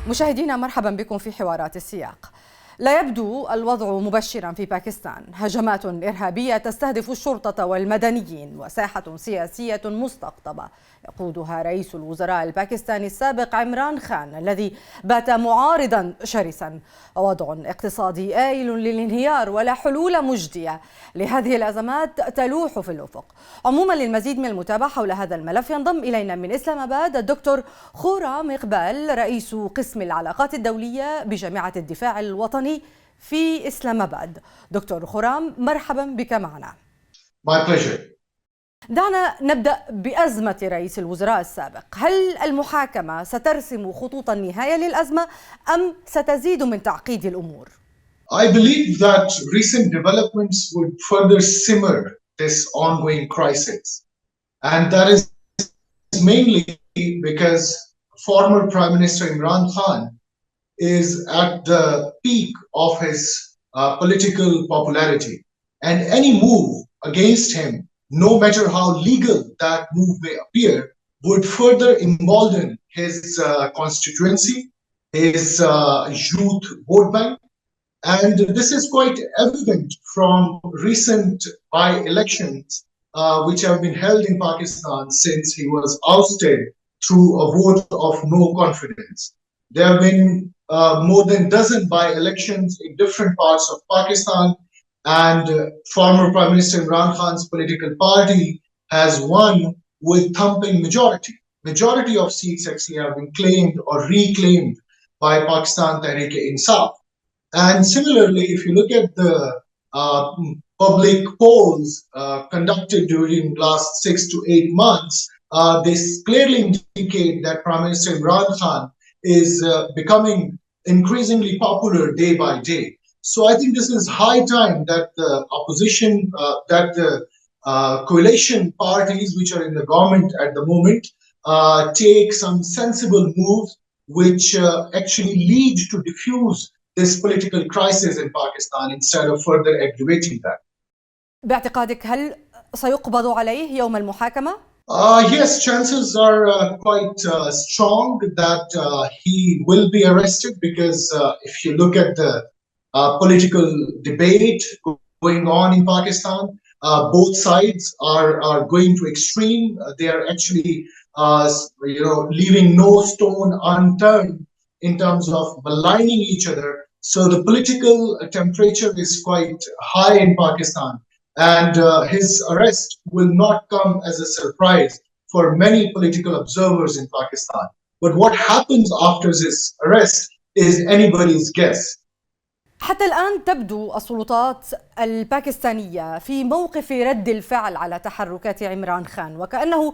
مشاهدينا مرحبا بكم في حوارات السياق. لا يبدو الوضع مبشرا في باكستان، هجمات إرهابية تستهدف الشرطة والمدنيين وساحة سياسية مستقطبة يقودها رئيس الوزراء الباكستاني السابق عمران خان الذي بات معارضا شرسا، ووضع اقتصادي آيل للانهيار ولا حلول مجدية لهذه الأزمات تلوح في الأفق. عموما للمزيد من المتابعة حول هذا الملف ينضم إلينا من إسلام آباد الدكتور خورام إقبال رئيس قسم العلاقات الدولية بجامعة الدفاع الوطني في إسلام آباد. دكتور خورام مرحبا بك معنا. My pleasure. دعنا نبدأ بأزمة رئيس الوزراء السابق. هل المحاكمة سترسم خطوط النهاية للأزمة أم ستزيد من تعقيد الأمور؟ I believe that recent developments would further simmer this ongoing crisis. And that is mainly because former Prime Minister Imran Khan is at the peak of his political popularity. And any move against him, no matter how legal that move may appear, would further embolden his constituency, his youth vote bank. And this is quite evident from recent by-elections which have been held in Pakistan since he was ousted through a vote of no confidence. There have been more than a dozen by-elections in different parts of Pakistan, and former Prime Minister Imran Khan's political party has won with thumping majority. Majority of seats actually have been claimed or reclaimed by Pakistan Tehreek-e-Insaf. And similarly, if you look at the public polls conducted during last 6 to 8 months, they clearly indicate that Prime Minister Imran Khan is becoming increasingly popular day by day. So I think this is high time that the opposition, that the coalition parties which are in the government at the moment take some sensible moves which actually lead to diffuse this political crisis in Pakistan instead of further aggravating that. باعتقادك هل سيقبض عليه يوم المحاكمة؟ Yes, chances are quite strong that he will be arrested because if you look at the political debate going on in Pakistan, both sides are going to extreme. They are actually, leaving no stone unturned in terms of maligning each other. So the political temperature is quite high in Pakistan. And his arrest will not come as a surprise for many political observers in Pakistan. But what happens after his arrest is anybody's guess. حتى الآن تبدو السلطات الباكستانية في موقف رد الفعل على تحركات عمران خان وكأنه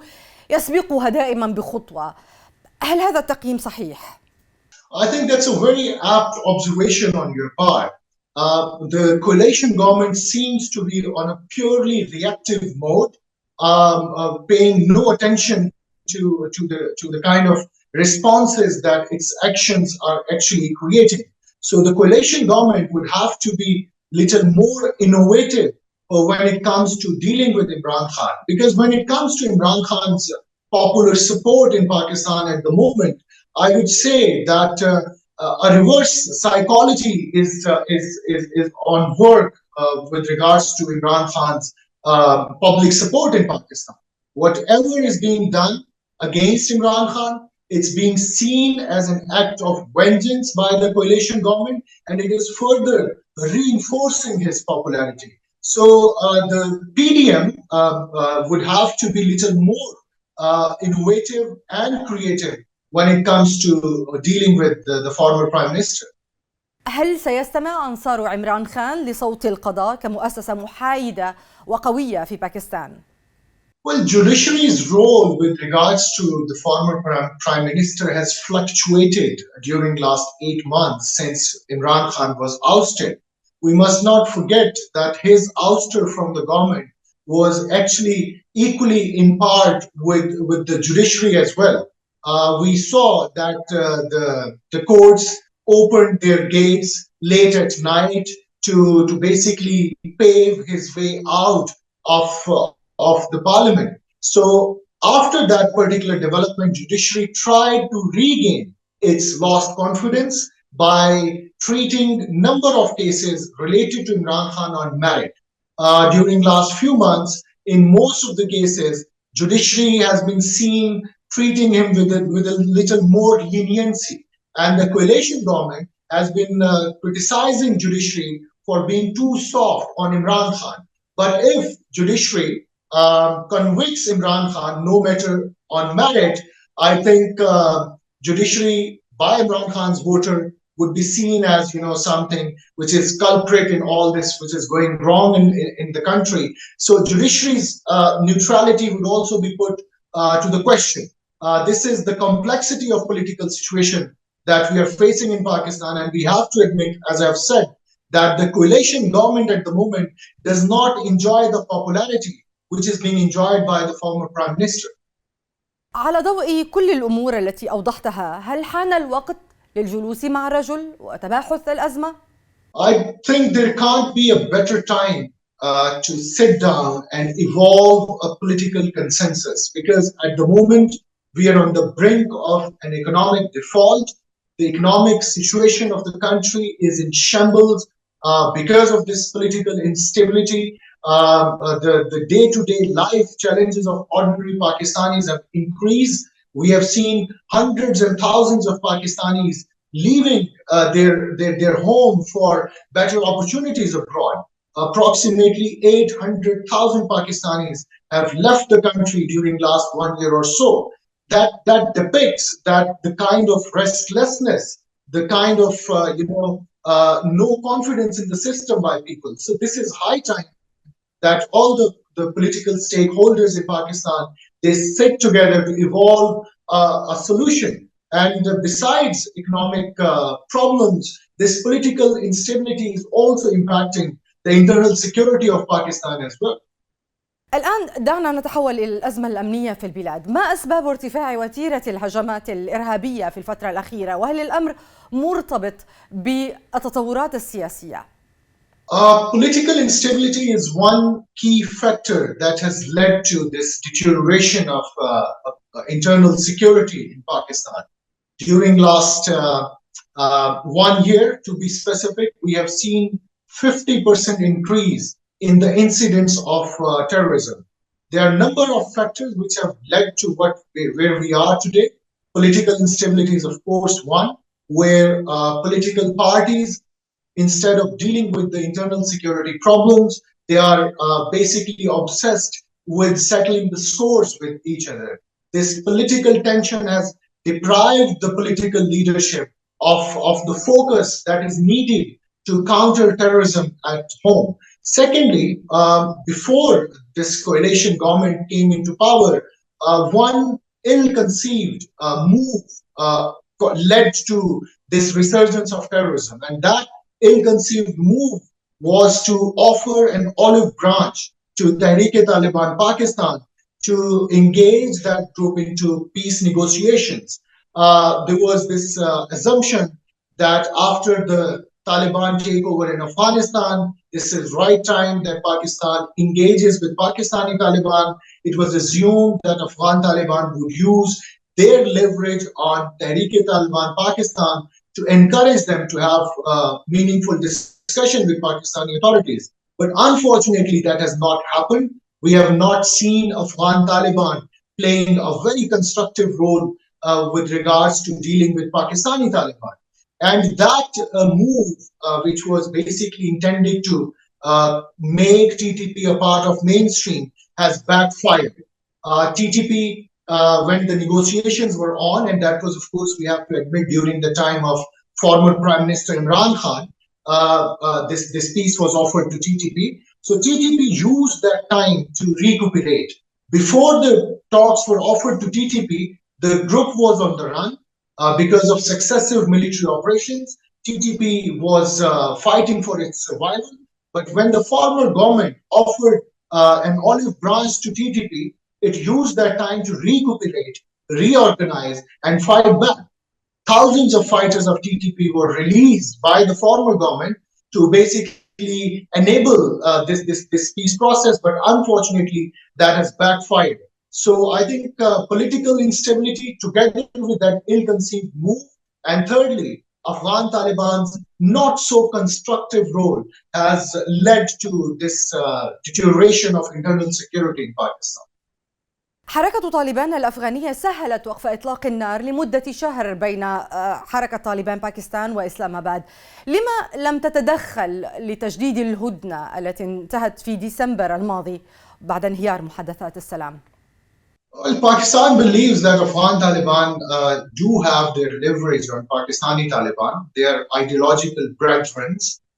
يسبقها دائما بخطوة. هل هذا التقييم صحيح؟ I think that's a very apt observation on your part. The coalition government seems to be on a purely reactive mode, paying no attention to the kind of responses that its actions are actually creating. So the coalition government would have to be little more innovative when it comes to dealing with Imran Khan. Because when it comes to Imran Khan's popular support in Pakistan at the moment, I would say that a reverse psychology is on work with regards to Imran Khan's public support in Pakistan. Whatever is being done against Imran Khan, it's being seen as an act of vengeance by the coalition government, and it is further reinforcing his popularity. So the PDM would have to be little more innovative and creative when it comes to dealing with the former Prime Minister. هل سيستمع أنصار عمران خان لصوت القضاء كمؤسسة محايدة وقوية في باكستان؟ Well, judiciary's role with regards to the former Prime Minister has fluctuated during last 8 months since Imran Khan was ousted. We must not forget that his ouster from the government was actually equally in part with the judiciary as well. We saw that the courts opened their gates late at night to basically pave his way out of the parliament. So after that particular development, judiciary tried to regain it's lost confidence by treating number of cases related to Imran Khan on merit. During last few months, in most of the cases, judiciary has been seen treating him with a little more leniency. And the coalition government has been criticizing judiciary for being too soft on Imran Khan. But if judiciary convicts Imran Khan, no matter on merit, I think judiciary by Imran Khan's voter would be seen as something which is culprit in all this which is going wrong in the country. So judiciary's neutrality would also be put to the question. This is the complexity of political situation that we are facing in Pakistan, and we have to admit, as I've said, that the coalition government at the moment does not enjoy the popularity which is being enjoyed by the former Prime Minister. على ضوء كل الأمور التي أوضحتها، هل حان الوقت للجلوس مع الرجل وتباحث الأزمة؟ I think there can't be a better time to sit down and evolve a political consensus, because at the moment we are on the brink of an economic default. The economic situation of the country is in shambles because of this political instability. The day-to-day life challenges of ordinary Pakistanis have increased. We have seen hundreds and thousands of Pakistanis leaving their home for better opportunities abroad. Approximately 800,000 Pakistanis have left the country during last 1 year or so. That depicts that the kind of restlessness, the kind of no confidence in the system by people. So this is high time that all the political stakeholders in Pakistan, they sit together to evolve a solution. And besides economic problems, this political instability is also impacting the internal security of Pakistan as well. الآن دعنا نتحول إلى الأزمة الأمنية في البلاد. ما أسباب ارتفاع وتيرة الهجمات الإرهابية في الفترة الأخيرة؟ وهل الأمر مرتبط بالتطورات السياسية؟ Political instability is one key factor that has led to this deterioration of internal security in Pakistan. During last 1 year, to be specific, we have seen 50% increase in the incidence of terrorism. There are a number of factors which have led to where we are today. Political instability is, of course, one, where political parties, instead of dealing with the internal security problems, they are basically obsessed with settling the scores with each other. This political tension has deprived the political leadership of the focus that is needed to counter terrorism at home. Secondly, before this coalition government came into power, one ill-conceived move led to this resurgence of terrorism, and that ill-conceived move was to offer an olive branch to Tehreek-e-Taliban Pakistan to engage that group into peace negotiations. There was this assumption that after the Taliban takeover in Afghanistan, this is right time that Pakistan engages with Pakistani Taliban. It was assumed that Afghan Taliban would use their leverage on Tehreek-e-Taliban Pakistan to encourage them to have meaningful discussion with Pakistani authorities. But unfortunately, that has not happened. We have not seen Afghan Taliban playing a very constructive role with regards to dealing with Pakistani Taliban. And that move, which was basically intended to make TTP a part of mainstream, has backfired. TTP, when the negotiations were on, and that was, of course, we have to admit, during the time of former Prime Minister Imran Khan, this peace was offered to TTP. So TTP used that time to recuperate. Before the talks were offered to TTP, the group was on the run. Because of successive military operations, TTP was fighting for its survival. But when the former government offered an olive branch to TTP, it used that time to recuperate, reorganize, and fight back. Thousands of fighters of TTP were released by the former government to basically enable this peace process, but unfortunately, that has backfired. So I think political instability, together with that ill-conceived move, And thirdly, Afghan Taliban's not so constructive role has led to this deterioration of internal security in Pakistan. حركة طالبان الأفغانية سهلت وقف إطلاق النار لمدة شهر بين حركة طالبان باكستان وإسلام آباد. لما لم تتدخل لتجديد الهدنة التي انتهت في ديسمبر الماضي بعد انهيار محادثات السلام؟ Well, Pakistan believes that Afghan Taliban do have their leverage on Pakistani Taliban. They are ideological brethren.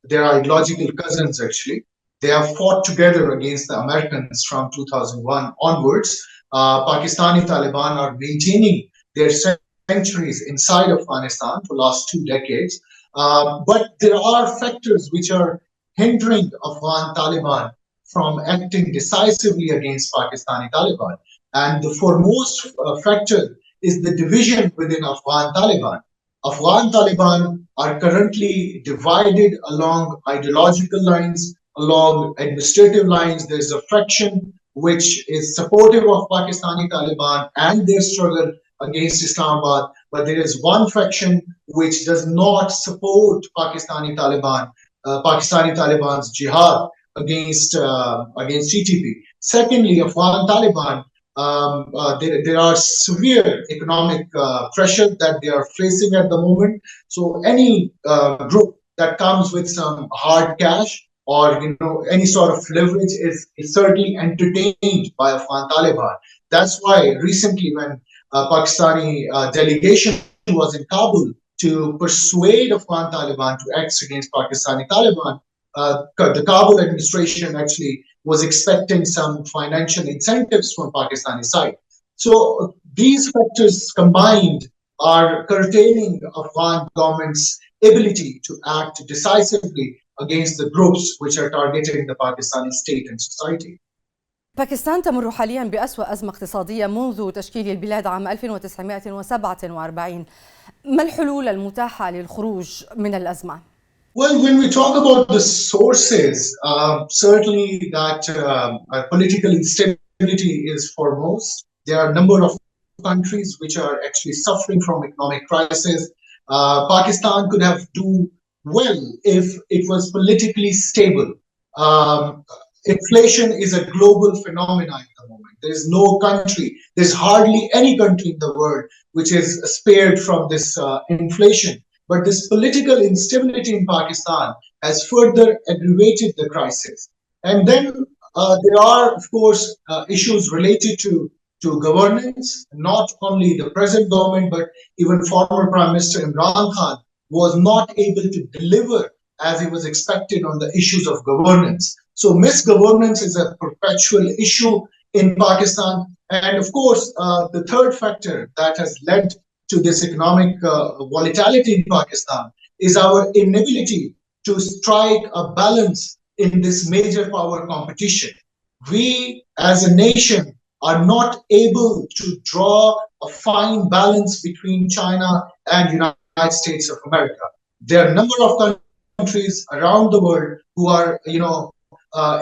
They are ideological cousins, actually. They have fought together against the Americans from 2001 onwards. Pakistani Taliban are maintaining their sanctuaries inside Afghanistan for the last 2 decades. But there are factors which are hindering Afghan Taliban from acting decisively against Pakistani Taliban. And the foremost factor is the division within Afghan Taliban. Afghan Taliban are currently divided along ideological lines, along administrative lines. There's a faction which is supportive of Pakistani Taliban and their struggle against Islamabad, but there is one faction which does not support Pakistani Taliban's jihad against TTP. Secondly, Afghan Taliban, there are severe economic pressure that they are facing at the moment. So any group that comes with some hard cash or any sort of leverage is certainly entertained by Afghan Taliban. That's why recently when Pakistani delegation was in Kabul to persuade Afghan Taliban to act against Pakistani Taliban, the Kabul administration actually was expecting some financial incentives from Pakistani side. So these factors combined are curtailing Afghan government's ability to act decisively against the groups which are targeting the Pakistani state and society. باكستان تمر حاليا بأسوأ أزمة اقتصادية منذ تشكيل البلاد عام 1947. ما الحلول المتاحة للخروج من الأزمة؟ Well, when we talk about the sources, certainly that political instability is foremost. There are a number of countries which are actually suffering from economic crisis. Pakistan could have done well if it was politically stable. Inflation is a global phenomenon at the moment. There's no country, there's hardly any country in the world which is spared from this inflation. But this political instability in Pakistan has further aggravated the crisis. And then there are, of course, issues related to governance. Not only the present government, but even former Prime Minister Imran Khans was not able to deliver as he was expected on the issues of governance. So misgovernance is a perpetual issue in Pakistan. And of course, the third factor that has led to this economic volatility in Pakistan is our inability to strike a balance in this major power competition. We as a nation are not able to draw a fine balance between China and United States of America. There are a number of countries around the world who are,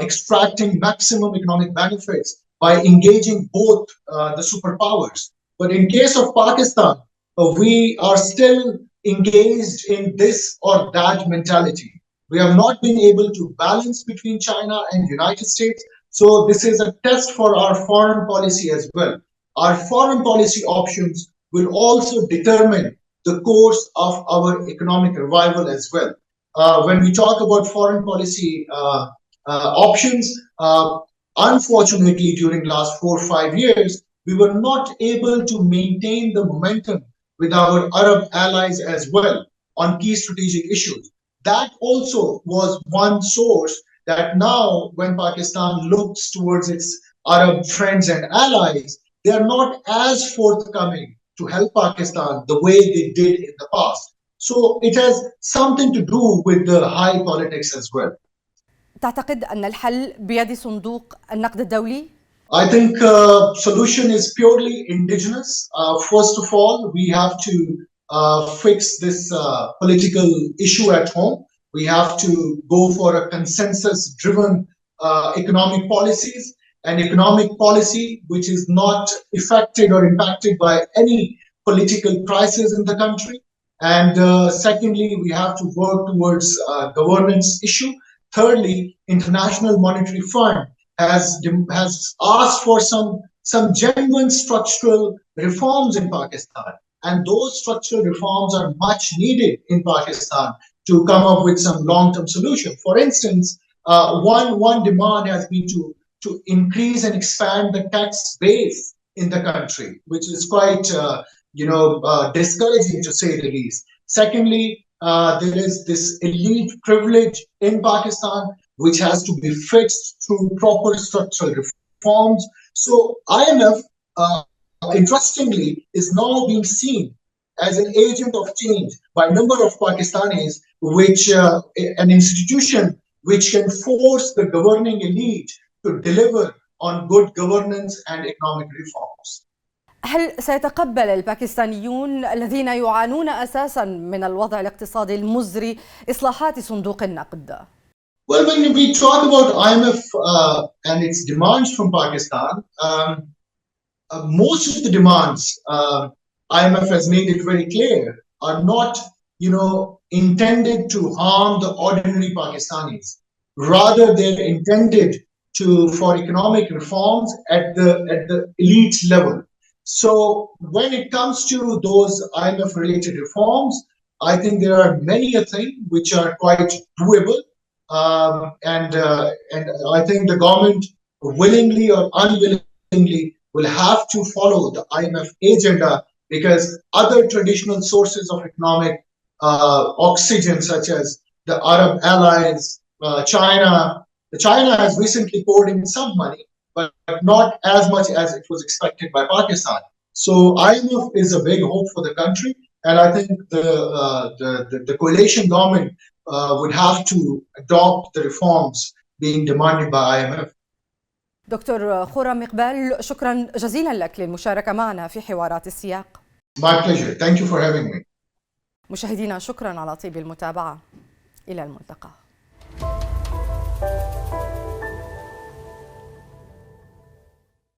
extracting maximum economic benefits by engaging both the superpowers. But in case of Pakistan, we are still engaged in this or that mentality. We have not been able to balance between China and United States. So this is a test for our foreign policy as well. Our foreign policy options will also determine the course of our economic revival as well. When we talk about foreign policy options, unfortunately, during the last 4 or 5 years, we were not able to maintain the momentum with our Arab allies as well on key strategic issues. That also was one source that now when Pakistan looks towards its Arab friends and allies, they are not as forthcoming to help Pakistan the way they did in the past. So it has something to do with the high politics as well. تعتقد أن الحل بيد صندوق النقد الدولي؟ I think solution is purely indigenous. First of all, we have to fix this political issue at home. We have to go for a consensus-driven economic policies, an economic policy which is not affected or impacted by any political crisis in the country. And secondly, we have to work towards governance issue. Thirdly, International Monetary Fund has asked for some genuine structural reforms in Pakistan. And those structural reforms are much needed in Pakistan to come up with some long-term solution. For instance, one demand has been to increase and expand the tax base in the country, which is quite discouraging to say the least. Secondly, there is this elite privilege in Pakistan, which has to be fixed through proper structural reforms. So IMF, interestingly, is now being seen as an agent of change by a number of Pakistanis, which an institution which can force the governing elite to deliver on good governance and economic reforms. هل سيتقبل الباكستانيون الذين يعانون أساساً من الوضع الاقتصادي المزري إصلاحات صندوق النقد؟ Well, when we talk about IMF and its demands from Pakistan, most of the demands, IMF has made it very clear, are not, intended to harm the ordinary Pakistanis. Rather, they're intended for economic reforms at the elite level. So when it comes to those IMF-related reforms, I think there are many a thing which are quite doable, and I think the government, willingly or unwillingly, will have to follow the IMF agenda, because other traditional sources of economic oxygen, such as the Arab allies, China has recently poured in some money, but not as much as it was expected by Pakistan. So IMF is a big hope for the country, and I think the coalition government would have to adopt the reforms being demanded by IMF. دكتور خورام إقبال، شكرا جزيلا لك للمشاركة معنا في حوارات السياق. My pleasure. Thank you for having me. مشاهدينا، شكرا على طيب المتابعة. إلى الملتقى.